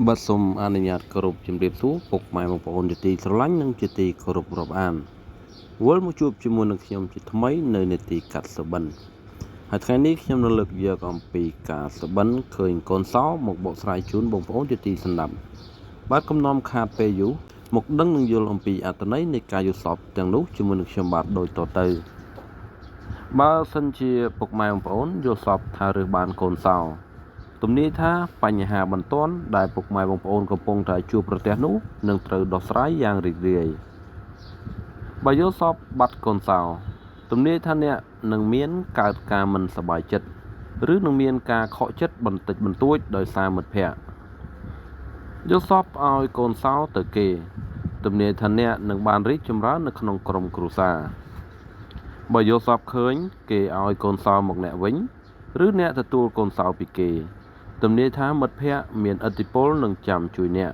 บัดสมอนุญาตគោរពជំរាបសួរពុកម៉ែបងប្អូនជាទីស្រឡាញ់និងជាទីគោរពរាប់អានវិលមកជួបជាមួយនឹងខ្ញុំជាថ្មីនៅនេតិកាត់សុបិនហើយថ្ងៃនេះខ្ញុំនឹងលើកយកអំពីការសុបិនឃើញកូនសោមកបកស្រាយជូនបងប្អូនជាទីស្ដាប់បាទកំណំខាតពេលយូរមកដឹងនឹងយល់អំពីអត្ថន័យនៃការយល់សពទាំងនោះជាមួយនឹងខ្ញុំបាទដូចតទៅបើសិនជាពុកម៉ែបងប្អូនយល់សពថារើសបានកូនសោទំនាយថាបញ្ហាបន្ទាន់ដែលពុកម៉ែបងប្អូនកំពុងតែជួបប្រទះនោះនឹងត្រូវដោះស្រាយយ៉ាងរីករាយបើយល់សពបាត់កូនសោទំនាយថាអ្នកនឹងមានកើតការមិនសប្បាយចិត្តឬនឹងមានការខកចិត្តបន្តិចបន្តួចដោយសារមិត្តភ័ក្តិយល់សពឲ្យកូនសោទៅគេទំនាយថាអ្នកនឹងបានរីកចម្រើននៅក្នុងក្រុមគ្រួសារបើយល់សពឃើញគេឲ្យកូនសោមកអ្នកវិញឬអ្នកទទួលកូនសោពីគេទំនាយថាមិត្តភ័ក្តិមានឥទ្ធិពលនឹងចាំជួយអ្នក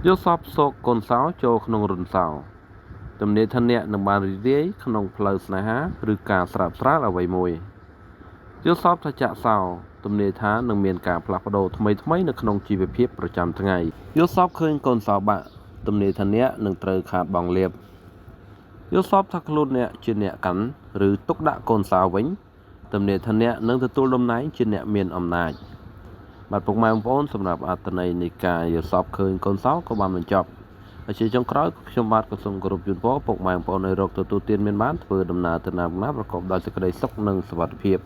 យល់សពសោកកូនសោចូលក្នុងរុនសោទំនាយថាអ្នកនឹងបានរីករាយក្នុងផ្លូវស្នេហាឬការស្រាប់ស្រាលអ្វីមួយយល់សពថាចាក់សោទំនាយថានឹងមានការផ្លាស់ប្ដូរថ្មីនៅក្នុងជីវភាពប្រចាំថ្ងៃយល់សពឃើញកូនសោបាក់ទំនាយថាអ្នកនឹងត្រូវខាតបង់លាភយល់សពថាខ្លួនអ្នកជាអ្នកកាន់ឬទុកដាក់កូនសោវិញទំនាយថាអ្នកនឹងទទួលតំណែងជាអ្នកមានអំណាចបាទពុកម៉ែបងប្អូនសម្រាប់អត្ថន័យនៃការយល់សពឃើញកូនសោក៏បានបញ្ចប់ហើយជាចុងក្រោយខ្ញុំបាទក៏សូមគោរពជូនពរពុកម៉ែបងប្អូនឲ្យរកទទួលទានមានបានធ្វើដំណើរទៅណាប្រកបដោយសេចក្តីសុខនិងសុវត្ថិភាព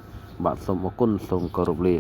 បាទសូមអរគុណសូមគោរពលា